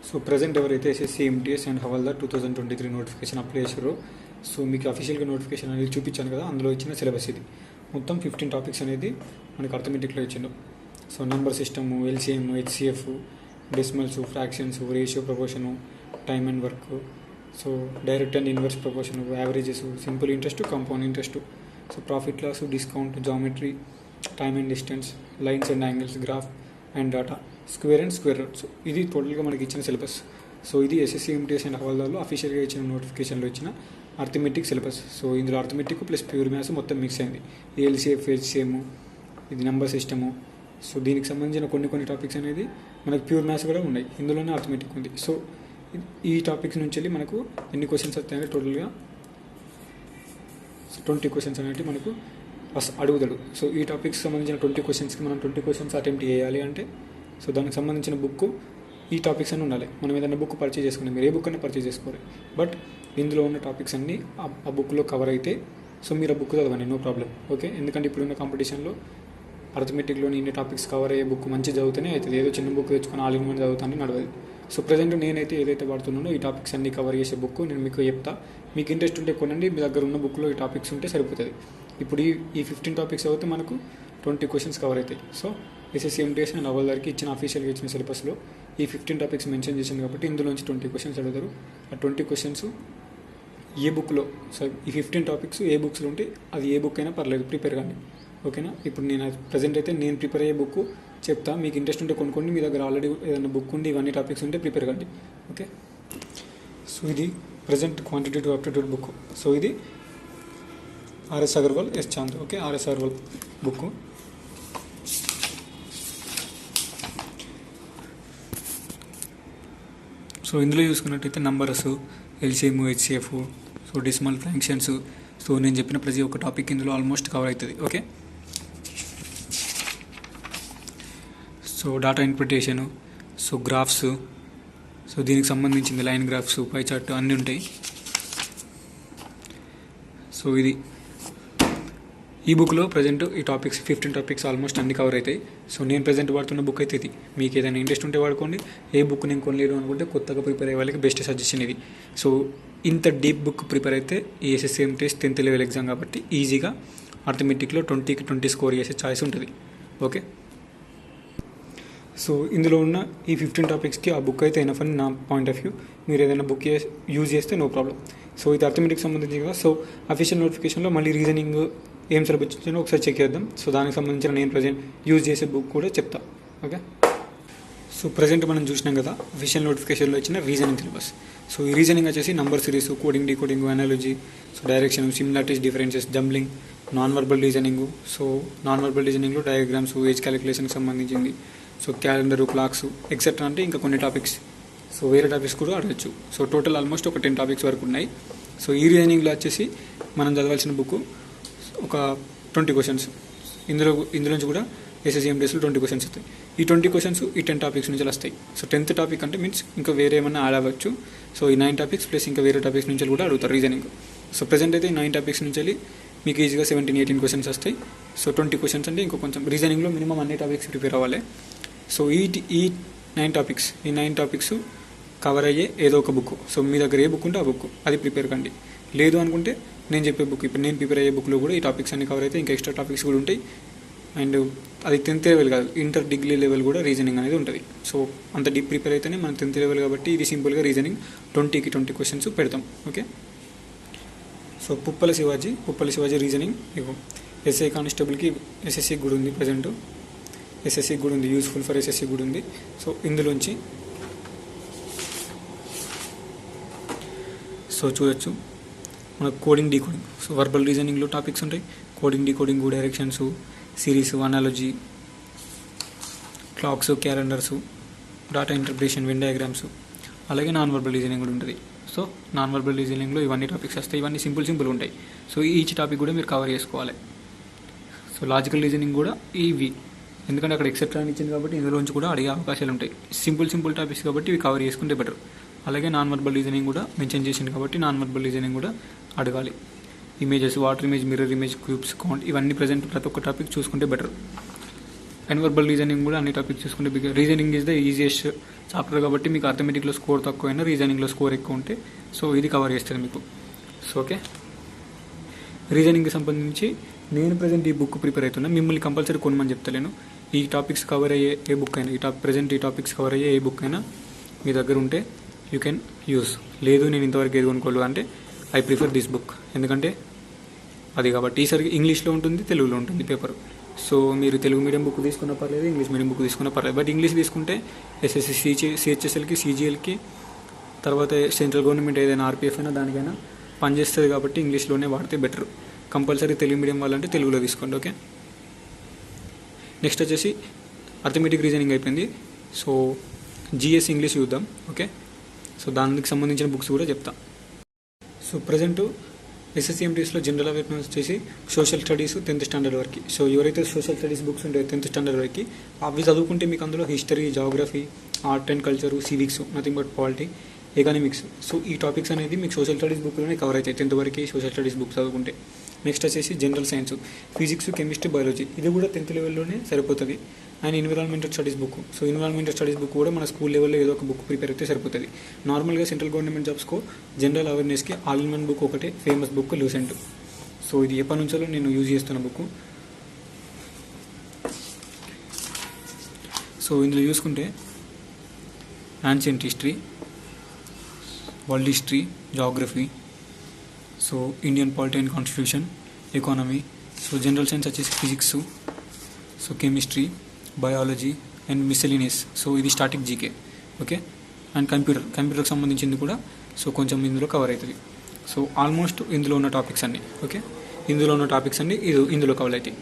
So present ఎవరైతే SSC MTS and havaldar 2023 notification apply చేశారో so మీకు అఫీషియల్గా నోటిఫికేషన్ అనేది చూపించాను కదా, అందులో ఇచ్చిన సిలబస్ ఇది. మొత్తం 15 టాపిక్స్ అనేది మనకు అర్థమెటిక్లో ఇచ్చిండు. So number system, LCM, HCF, decimals, fractions, ratio, proportion, time and work, so direct and inverse proportion, averages, simple interest, compound interest, so profit loss, discount, geometry, time and distance, lines and angles, graph and data, square and square root. So ఇది టోటల్గా మనకి ఇచ్చిన syllabus. So ఇది SSC MTS and హవాల్దార్లో అఫీషియల్గా ఇచ్చిన నోటిఫికేషన్లో ఇచ్చిన అర్థమెటిక్ సిలబస్. సో ఇందులో అర్థమెటిక్ ప్లస్ ప్యూర్ మ్యాథ్స్ మొత్తం మిక్స్ అయింది. ఎల్సిఎఫ్, హెచ్సిఎం, ఇది నెంబర్ సిస్టము. సో దీనికి సంబంధించిన కొన్ని టాపిక్స్ అనేది మనకు ప్యూర్ మ్యాథ్స్ కూడా ఉన్నాయి, ఇందులోనే అర్థమెటిక్ ఉంది. సో ఈ టాపిక్స్ నుంచి వెళ్ళి మనకు ఎన్ని క్వశ్చన్స్ వస్తాయంటే టోటల్గా 20 క్వశ్చన్స్ అనేవి మనకు అడుగుతాడు. సో ఈ టాపిక్స్ సంబంధించిన 20 క్వశ్చన్స్కి మనం 20 క్వశ్చన్స్ అటెంప్ట్ చేయాలి అంటే సో దానికి సంబంధించిన బుక్ ఈ టాపిక్స్ అన్నీ ఉండాలి. మనం ఏదైనా బుక్ పర్చేజ్ చేసుకున్నాం, మీరు ఏ బుక్ అయినా పర్చేజ్ చేసుకోవాలి, బట్ ఇందులో ఉన్న టాపిక్స్ అన్నీ ఆ బుక్లో కవర్ అయితే సో మీరు ఆ బుక్ చదవండి, నో ప్రాబ్లం, ఓకే. ఎందుకంటే ఇప్పుడున్న కాంపిటీషన్లో అర్థమెటిక్లోని ఇన్ని టాపిక్స్ కవర్ అయ్యే బుక్ మంచి చదివితేనే అవుతుంది. ఏదో చిన్న బుక్ తెచ్చుకొని ఆల్ ఇన్ వన్ చదువుతానని నడవదు. సో ప్రజెంట్ నేనైతే ఏదైతే వాడుతున్నానో ఈ టాపిక్స్ అన్ని కవర్ చేసే బుక్ నేను మీకు చెప్తా. మీకు ఇంట్రెస్ట్ ఉంటే కొనండి, మీ దగ్గర ఉన్న బుక్లో ఈ టాపిక్స్ ఉంటే సరిపోతుంది. ఇప్పుడు ఈ 15 టాపిక్స్ అయితే మనకు 20 క్వశ్చన్స్ కవర్ అవుతాయి. సో ఎస్ఎస్సి ఎంటీఎస్ అండ్ హవాల్దార్కి ఇచ్చిన అఫీషియల్గా ఇచ్చిన సిలబస్లో ఈ 15 టాపిక్స్ మెన్షన్ చేసింది కాబట్టి ఇందులోంచి 20 క్వశ్చన్స్ అడుగుతారు. ఆ 20 క్వశ్చన్స్ ఏ బుక్లో, సో ఈ 15 టాపిక్స్ ఏ బుక్స్లో ఉంటే అది ఏ బుక్ అయినా పర్లేదు, ప్రిపేర్ కానీ, ఓకేనా. ఇప్పుడు నేను ప్రజెంట్ అయితే నేను ప్రిపేర్ అయ్యే బుక్ చెప్తా, మీకు ఇంట్రెస్ట్ ఉంటే కొనుక్కోండి. మీ దగ్గర ఆల్రెడీ ఏదైనా బుక్ ఉండి ఇవన్నీ టాపిక్స్ ఉంటే ప్రిపేర్ కండి, ఓకే. సో ఇది present quantitative aptitude book. So ఇది RS Agarwal, S Chand, okay, RS Agarwal book. So ఇందులో చూసుకున్నట్టయితే numbers, LCM, HCF, so decimal, fractions, so నేను చెప్పిన ప్రతి ఒక్క టాపిక్ ఇందులో ఆల్మోస్ట్ కవర్ అవుతుంది, okay. So data interpretation, so graphs, so దీనికి సంబంధించింది లైన్ గ్రాఫ్స్, పై చార్ట్ అన్నీ ఉంటాయి. సో ఇది ఈ బుక్లో ప్రజెంట్ ఈ టాపిక్స్ 15 టాపిక్స్ ఆల్మోస్ట్ అన్ని కవర్ అవుతాయి. సో నేను ప్రజెంట్ వాడుతున్న బుక్ అయితే ఇది. మీకు ఏదైనా ఇంట్రెస్ట్ ఉంటే వాడుకోండి. ఏ బుక్ నేను కొనలేరు అనుకుంటే కొత్తగా ప్రిపేర్ అయ్యే వాళ్ళకి బెస్ట్ సజెషన్ ఇది. సో ఇంత డీప్ బుక్ ప్రిపేర్ అయితే ఈ SSC MTS 10th level exam కాబట్టి ఈజీగా అర్థమెటిక్లో 20కి 20 స్కోర్ చేసే ఛాయిస్ ఉంటుంది, ఓకే. సో ఇందులో ఉన్న ఈ 15 టాపిక్స్కి ఆ బుక్ అయితే ఎనఫ్ అని నా పాయింట్ ఆఫ్ వ్యూ. మీరు ఏదైనా బుక్ యూజ్ చేస్తే నో ప్రాబ్లం. సో ఇది అర్థమెటిక్ సంబంధించి కదా. సో అఫీషియల్ నోటిఫికేషన్లో మళ్ళీ రీజనింగ్ ఏం సిలబస్ ఇచ్చానో ఒకసారి చెక్ చేద్దాం. సో దానికి సంబంధించిన నేను ప్రజెంట్ యూజ్ చేసే బుక్ కూడా చెప్తా, ఓకే. సో ప్రజెంట్ మనం చూసినాం కదా అఫీషియల్ నోటిఫికేషన్లో ఇచ్చిన రీజనింగ్ సిలబస్. సో ఈ రీజనింగ్ వచ్చేసి number series, coding, decoding, analogy, so direction, similarities, differences, jumbling, non verbal reasoning. So non verbal రీజనింగ్లో డయాగ్రామ్స్, ఏజ్ క్యాలిక్యులేషన్కి సంబంధించింది, సో క్యాలెండరు, క్లాక్స్ ఎక్సెట్రా అంటే ఇంకా కొన్ని టాపిక్స్. సో వేరే టాపిక్స్ కూడా అడగచ్చు. సో టోటల్ ఆల్మోస్ట్ ఒక 10 టాపిక్స్ వరకు ఉన్నాయి. సో ఈ రీజనింగ్లో వచ్చేసి మనం చదవాల్సిన బుక్ ఒక 20 క్వశ్చన్స్. ఇందులోంచి కూడా ఎస్ఎస్సి ఎంటీఎస్లో 20 క్వశ్చన్స్ వస్తాయి. ఈ 20 క్వశ్చన్స్ ఈ 10 టాపిక్స్ నుంచి వస్తాయి. సో 10th టాపిక్ అంటే మీన్స్ ఇంకా వేరే ఏమన్నా యాడ్ అవ్వచ్చు. సో ఈ 9 టాపిక్స్ ప్లస్ ఇంకా వేరే టాపిక్స్ నుంచి కూడా అడుగుతారు రీజనింగ్. సో ప్రజెంట్ అయితే ఈ 9 టాపిక్స్ నుంచి మీకు ఈజీగా 17-18 క్వశ్చన్స్ వస్తాయి. సో 20 క్వశ్చన్స్ అంటే ఇంకో కొంచెం రీజనింగ్లో మినిమం అన్ని టాపిక్స్ ప్రిపేర్ అవ్వాలి. సో ఈ 9 టాపిక్స్ కవర్ అయ్యే ఏదో ఒక బుక్. సో మీ దగ్గర ఏ బుక్ ఉంటే ఆ బుక్ అది ప్రిపేర్ కండి. లేదు అనుకుంటే నేను చెప్పే బుక్, ఇప్పుడు నేను ప్రిపేర్ అయ్యే బుక్లో కూడా ఈ టాపిక్స్ అన్ని కవర్ అయితే ఇంకా ఎక్స్ట్రా టాపిక్స్ కూడా ఉంటాయి. అండ్ అది 10th లెవెల్ కాదు, ఇంటర్ డిగ్రీ లెవెల్ కూడా రీజనింగ్ అనేది ఉంటుంది. సో అంత డీప్ ప్రిపేర్ అయితేనే మనం 10th లెవెల్ కాబట్టి ఇది సింపుల్గా రీజనింగ్ 20కి 20 క్వశ్చన్స్ పెడతాం, okay. So Puppala Shivaji reasoning ఇగో ఎస్ఐ కానిస్టేబుల్కి ఎస్ఎస్సి కూడా ఉంది, ప్రజెంట్ ఎస్ఎస్సి కూడా ఉంది, యూస్ఫుల్ ఫర్ ఎస్ఎస్సి కూడా ఉంది. సో ఇందులోంచి సో చూడొచ్చు మనకు కోడింగ్, డీకోడింగ్, సో వర్బల్ రీజనింగ్లో టాపిక్స్ ఉంటాయి. Coding, decoding, directions, series, analogy, clocks, calendars, data interpretation, Venn diagrams, అలాగే నాన్ వర్బల్ రీజనింగ్ కూడా ఉంటుంది. సో నాన్ వర్బల్ రీజనింగ్లో ఇవన్నీ టాపిక్స్ వస్తాయి. ఇవన్నీ సింపుల్ ఉంటాయి. సో ఈచ్ టాపిక్ కూడా మీరు కవర్ చేసుకోవాలి. సో లాజికల్ రీజనింగ్ కూడా ఇవి, ఎందుకంటే అక్కడ ఎక్సెట్రా అని ఇచ్చింది కాబట్టి ఇందులోంచి కూడా అడిగే అవకాశాలు ఉంటాయి. సింపుల్ టాపిక్స్ కాబట్టి ఇవి కవర్ చేసుకుంటే బెటర్. అలాగే నాన్ వర్బల్ రీజనింగ్ కూడా మెన్షన్ చేసింది కాబట్టి నాన్ వర్బల్ రీజనింగ్ కూడా అడగాలి. Images, water image, mirror image, cubes, count, ఇవన్నీ ప్రజెంట్ ప్రతి ఒక్క టాపిక్ చూసుకుంటే బెటర్. అన్వర్బల్ రీజనింగ్ కూడా అన్ని టాపిక్స్ చూసుకుంటే reasoning is the easiest chapter కాబట్టి మీకు అర్థమెటిక్లో స్కోర్ తక్కువైనా రీజనింగ్లో స్కోర్ ఎక్కువ ఉంటే సో ఇది కవర్ చేస్తుంది మీకు. సో ఓకే, రీజనింగ్కి సంబంధించి నేను ప్రజెంట్ ఈ బుక్ ప్రిపేర్ అవుతున్నా. మిమ్మల్ని కంపల్సరీ కొనమని చెప్తలేను. ఈ టాపిక్స్ కవర్ అయ్యే ఏ బుక్ అయినా, ఈ టాపిక్స్ కవర్ అయ్యే ఏ బుక్ అయినా మీ దగ్గర ఉంటే యూ కెన్ యూస్. లేదు నేను ఇంతవరకు ఏది కొనుక్కోలేదు అంటే ఐ ప్రిఫర్ దిస్ బుక్, ఎందుకంటే అది కాబట్టి ఈసారి ఇంగ్లీష్లో ఉంటుంది, తెలుగులో ఉంటుంది పేపర్. సో మీరు తెలుగు మీడియం బుక్ తీసుకున్నా పర్లేదు, ఇంగ్లీష్ మీడియం బుక్ తీసుకున్నా పర్లేదు. బట్ ఇంగ్లీష్ తీసుకుంటే ఎస్ఎస్సి సిహెచ్ఎస్ఎల్కి, సీజీఎల్కి, తర్వాత సెంట్రల్ గవర్నమెంట్ ఏదైనా ఆర్పిఎఫ్ అయినా దానికైనా పనిచేస్తుంది కాబట్టి ఇంగ్లీష్లోనే వాడితే బెటర్. కంపల్సరీ తెలుగు మీడియం వాళ్ళంటే తెలుగులో తీసుకోండి. ఓకే, నెక్స్ట్ వచ్చేసి అర్థమెటిక్ రీజనింగ్ అయిపోయింది. సో జిఎస్ ఇంగ్లీష్ చూద్దాం. ఓకే, సో దానికి సంబంధించిన బుక్స్ కూడా చెప్తా. సో ప్రజెంట్ ఎస్ఎస్సిఎంటీస్లో జనరల్ అవేర్నెస్ వచ్చేసి సోషల్ స్టడీస్ 10th స్టాండర్డ్ వరకు. సో ఎవరైతే సోషల్ స్టడీస్ బుక్స్ ఉంటాయో 10th స్టాండర్డ్ వరకు అవి చదువుకుంటే మీకు అందులో history, geography, art and culture, civics, nothing but polity, economics. So ఈ టాపిక్స్ అనేది మీకు సోషల్ స్టడీస్ బుక్లోనే కవర్ అవుతాయి 10th వరకు సోషల్ స్టడీస్ బుక్స్ చదువుకుంటే. నెక్స్ట్ వచ్చేసి general science, physics, chemistry, biology, ఇది కూడా 10th లెవెల్లోనే సరిపోతుంది. And environmental studies book. So environmental studies book కూడా మన స్కూల్ లెవెల్లో ఏదో ఒక బుక్ ప్రిపేర్ అయితే సరిపోతుంది. నార్మల్గా సెంట్రల్ గవర్నమెంట్ జాబ్స్కో జనరల్ అవేర్నెస్కి ఆల్ ఇన్ వన్ బుక్ ఒకటే ఫేమస్ బుక్ లూసెంట్. సో ఇది ఎప్పటి నుంచో నేను యూజ్ చేస్తున్న బుక్. సో ఇందులో చూసుకుంటే ancient history, world history, geography, so Indian polity and constitution, economy, so general science వచ్చేసి physics, so chemistry, biology and miscellaneous. So ఇది స్టాటిక్ జీకే. ఓకే, అండ్ కంప్యూటర్కి సంబంధించింది కూడా సో కొంచెం ఇందులో కవర్ అవుతుంది. సో ఆల్మోస్ట్ ఇందులో ఉన్న టాపిక్స్ అన్నీ ఓకే, ఇందులో ఉన్న టాపిక్స్ అన్నీ ఇందులో కవర్ అవుతాయి.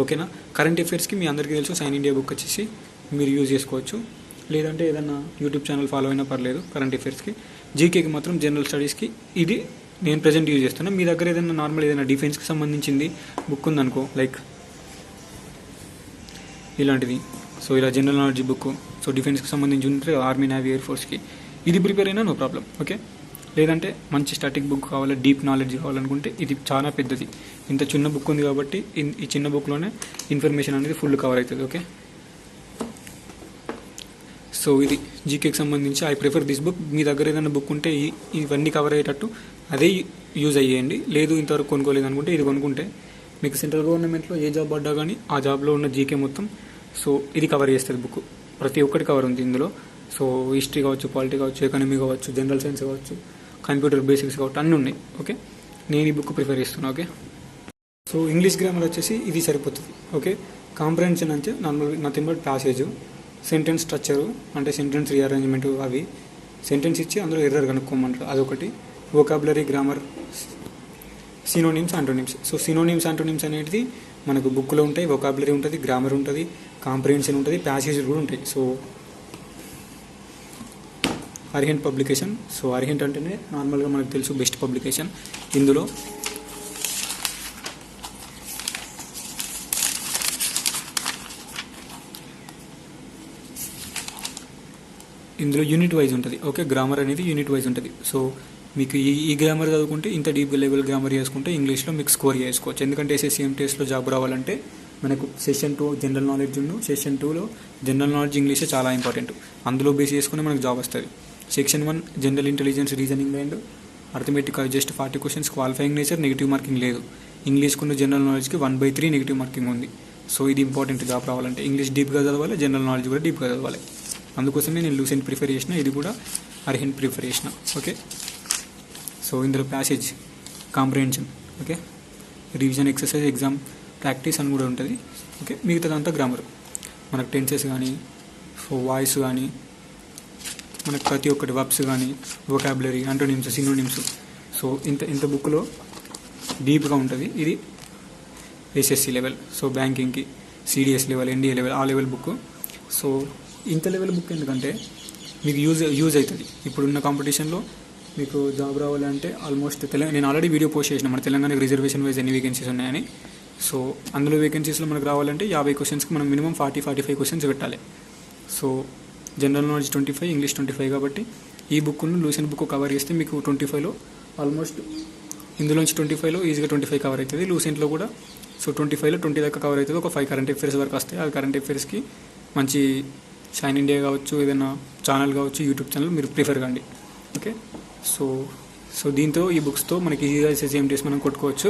ఓకేనా. కరెంట్ అఫైర్స్కి మీ అందరికీ తెలుసు సైన్ ఇండియా బుక్ వచ్చేసి మీరు యూజ్ చేసుకోవచ్చు, లేదంటే ఏదన్నా యూట్యూబ్ ఛానల్ ఫాలో అయినా పర్లేదు కరెంట్ అఫైర్స్కి. జీకేకి మాత్రం జనరల్ స్టడీస్కి ఇది నేను ప్రజెంట్ యూజ్ చేస్తున్నా. మీ దగ్గర ఏదైనా నార్మల్ ఏదైనా డిఫెన్స్కి సంబంధించింది బుక్ ఉందనుకో, లైక్ ఇలాంటిది, సో ఇలా జనరల్ నాలెడ్జ్ బుక్, సో డిఫెన్స్కి సంబంధించి ఉంటే ఆర్మీ, నేవీ, ఎయిర్ ఫోర్స్కి ఇది ప్రిపేర్ అయినా నో ప్రాబ్లం. ఓకే, లేదంటే మంచి స్టాటిక్ బుక్ కావాలి, డీప్ నాలెడ్జ్ కావాలనుకుంటే ఇది చాలా పెద్దది. ఇంత చిన్న బుక్ ఉంది కాబట్టి ఈ చిన్న బుక్లోనే ఇన్ఫర్మేషన్ అనేది ఫుల్ కవర్ అవుతుంది. ఓకే, సో ఇది జీకేకి సంబంధించి ఐ ప్రిఫర్ దిస్ బుక్. మీ దగ్గర ఏదైనా బుక్ ఉంటే ఇవన్నీ కవర్ అయ్యేటట్టు అదే యూజ్ అయ్యేయండి. లేదు ఇంతవరకు కొనుక్కోలేదు అనుకుంటే ఇది కొనుక్కుంటే మీకు సెంట్రల్ గవర్నమెంట్లో ఏ జాబ్ పడ్డా కానీ ఆ జాబ్లో ఉన్న జీకే మొత్తం సో ఇది కవర్ చేస్తుంది బుక్. ప్రతి ఒక్కటి కవర్ ఉంది ఇందులో. సో హిస్టరీ కావచ్చు, పాలిటీ కావచ్చు, ఎకనమీ కావచ్చు, జనరల్ సైన్స్ కావచ్చు, కంప్యూటర్ బేసిక్స్ కావచ్చు, అన్నీ ఉన్నాయి. ఓకే, నేను ఈ బుక్ ప్రిఫర్ చేస్తున్నాను. ఓకే, సో ఇంగ్లీష్ గ్రామర్ వచ్చేసి ఇది సరిపోతుంది. ఓకే, కాంప్రహెన్షన్ అంటే normal nothing but passage, sentence structure అంటే సెంటెన్స్ రీఅరేంజ్మెంట్, అవి సెంటెన్స్ ఇచ్చి అందులో ఎర్రర్ కనుక్కోమంటారు, అదొకటి. Vocabulary, grammar, synonyms, antonyms. So synonyms, antonyms అనేది మనకు బుక్లో ఉంటాయి. వొకాబులరీ ఉంటుంది, గ్రామర్ ఉంటుంది, కాంప్రహెన్షన్ ఉంటుంది, ప్యాసేజ్ కూడా ఉంటాయి. So Arihant publication. So Arihant అంటేనే నార్మల్గా మనకు తెలుసు బెస్ట్ పబ్లికేషన్. ఇందులో యూనిట్ వైజ్ ఉంటుంది. ఓకే, గ్రామర్ అనేది యూనిట్ వైజ్ ఉంటుంది. సో మీకు ఈ గ్రామర్ చదువుకుంటే ఇంత డీప్ లెవెల్ గ్రామర్ చేసుకుంటే ఇంగ్లీష్లో మీకు స్కోర్ చేసుకోవచ్చు. ఎందుకంటే ఎస్ఎస్సిఎంటీఎస్లో జాబ్ రావాలంటే మనకు సెషన్ 2 జనరల్ నాలెడ్జ్ సెషన్ 2లో జనరల్ నాలెడ్జ్ ఇంగ్లీషే చాలా ఇంపార్టెంట్. అందులో బేస్ చేసుకుని మనకు జాబ్ వస్తుంది. Section 1 general intelligence, reasoning and arithmetic just 40 questions, qualifying nature, negative marking లేదు. ఇంగ్లీష్కున్న జనరల్ నాలెడ్జ్కి 1/3 నెగిటివ్ మార్కింగ్ ఉంది. సో ఇది ఇంపార్టెంట్ జాబ్ రావాలంటే. ఇంగ్లీష్ డీప్గా చదవాలి, జనరల్ నాలెడ్జ్ కూడా డీప్గా చదవాలి. అందుకోసమే నేను లూసెంట్ ప్రిఫర్ చేసిన, ఇది కూడా అర్హెంట్ ప్రిఫర్ చేసిన. ఓకే, సో ఇందులో passage, comprehension, okay, revision, exercise, exam practice అని కూడా ఉంటుంది. ఓకే, మిగతాదంతా గ్రామర్. మనకు టెన్సెస్ కానీ, సో వాయిస్ కానీ, మనకు ప్రతి ఒక్కటి వర్బ్స్ కానీ, వొకాబులరీ, యాంటోనిమ్స్, సినోనిమ్స్. సో ఇంత బుక్లో డీప్గా ఉంటుంది. ఇది ఎస్ఎస్సి లెవెల్, సో బ్యాంకింగ్కి, సిడిఎస్ లెవెల్, ఎన్డీఏ లెవెల్, ఆ లెవెల్ బుక్. సో ఇంత లెవెల్ బుక్ ఎందుకంటే మీకు యూజ్ అవుతుంది. ఇప్పుడున్న కాంపిటీషన్లో మీకు జాబ్ రావాలంటే ఆల్మోస్ట్ నేను ఆల్రెడీ వీడియో పోస్ట్ చేసిన మన తెలంగాణకి రిజర్వేషన్ వైజ్ ఎన్ని వేకెన్సీస్ ఉన్నాయని. సో అందులో వేకెన్సీస్లో మనకు రావాలంటే 50 క్వశ్చన్స్కి మనం మినిమం 40-45 క్వశ్చన్స్ పెట్టాలి. సో జనరల్ నాలెడ్జ్ 25, ఇంగ్లీష్ 25 కాబట్టి ఈ బుక్ను లూసెంట్ బుక్ కవర్ చేస్తే మీకు 25లో ఆల్మోస్ట్ ఇందులోంచి 25లో ఈజీగా 25 కవర్ అవుతుంది. లూసెంట్లో కూడా సో 25లో 20 దాకా కవర్ అవుతుంది. ఒక 5 కరెంట్ అఫైర్స్ వరకు వస్తాయి. ఆ కరెంట్ అఫైర్స్కి మంచి షైన్ ఇండియా కావచ్చు, ఏదైనా ఛానల్ కావచ్చు, యూట్యూబ్ ఛానల్ మీరు ప్రిఫర్ కండి. ఓకే, సో దీంతో ఈ బుక్స్తో మనకి ఈజీగా SSCMTS మనం కొట్టుకోవచ్చు.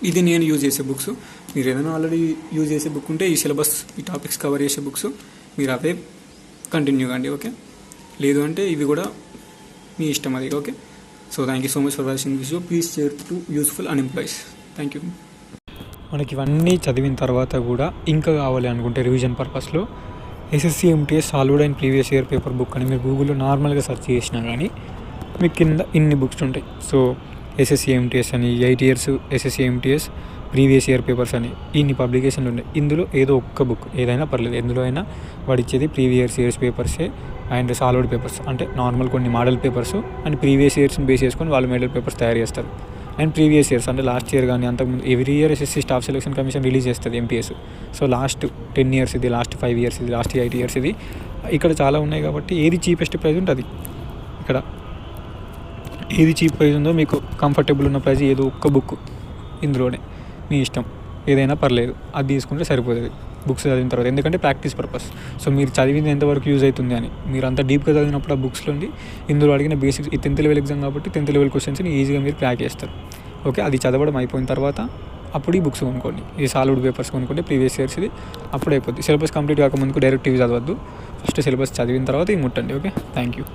ఇది నేను యూజ్ చేసే బుక్స్. మీరు ఏదైనా ఆల్రెడీ యూజ్ చేసే బుక్ ఉంటే ఈ సిలబస్, ఈ టాపిక్స్ కవర్ చేసే బుక్స్ మీరు అవే కంటిన్యూ కండి. ఓకే, లేదు అంటే ఇవి కూడా మీ ఇష్టం అది. Okay, so thank you so much for watching this video. Please share to useful unemployees. Thank you. మనకి ఇవన్నీ చదివిన తర్వాత కూడా ఇంకా కావాలి అనుకుంటే రివిజన్ పర్పస్లో SSCMTS solved and previous year paper book అని మీరు గూగుల్లో నార్మల్గా సెర్చ్ చేసినా కానీ మీకు కింద ఇన్ని బుక్స్ ఉంటాయి. సో SSCMTS అని 8 years SSCMTS previous year papers అని ఇన్ని పబ్లికేషన్లు ఉన్నాయి. ఇందులో ఏదో ఒక్క బుక్ ఏదైనా పర్లేదు, ఎందులో అయినా వాడు ఇచ్చేది ప్రీవియస్ ఇయర్స్ పేపర్సే అండ్ సాల్వ్డ్ పేపర్స్, అంటే నార్మల్ కొన్ని మోడల్ పేపర్స్ అండ్ ప్రీవియస్ ఇయర్స్ని బేస్ చేసుకొని వాళ్ళు మోడల్ పేపర్స్ తయారు చేస్తారు. అండ్ ప్రీవియస్ ఇయర్స్ అంటే లాస్ట్ ఇయర్ కానీ అంతకుముందు every year SSC staff selection commission release చేస్తుంది MPS. సో లాస్ట్ 10 years ఇది, లాస్ట్ 5 years ఇది, లాస్ట్ 8 years ఇది. ఇక్కడ చాలా ఉన్నాయి కాబట్టి ఏది చీపెస్ట్ ప్రైస్ ఉంటుంది ఇక్కడ, ఏది చీప్ ప్రైస్ ఉందో మీకు కంఫర్టబుల్ ఉన్న ప్రైస్ ఏదో ఒక్క బుక్ ఇందులోనే మీ ఇష్టం, ఏదైనా పర్లేదు, అది తీసుకుంటే సరిపోతుంది బుక్స్ చదివిన తర్వాత. ఎందుకంటే ప్రాక్టీస్ పర్పస్. సో మీరు చదివింది ఎంతవరకు యూజ్ అవుతుంది అని మీరు అంత డీప్గా చదివినప్పుడు ఆ బుక్స్లో ఇందులో అడిగిన బేసిక్స్, ఈ 10th level ఎగ్జామ్ కాబట్టి 10th level క్వశ్చన్స్ని ఈజీగా మీరు క్రాక్ చేస్తారు. ఓకే, అది చదవడం అయిపోయిన తర్వాత అప్పుడు ఈ బుక్స్ కొనుక్కోండి, ఈ సాల్వ్డ్ పేపర్స్ కొనుక్కోండి ప్రీవియస్ ఇయర్స్ ఇది, అప్పుడు అయిపోద్ది. సిలబస్ కంప్లీట్ కాకముందుకు డైరెక్ట్ ఇవి చదవద్దు, ఫస్ట్ సిలబస్ చదివిన తర్వాత ఇవి ముట్టండి. Okay, thank you.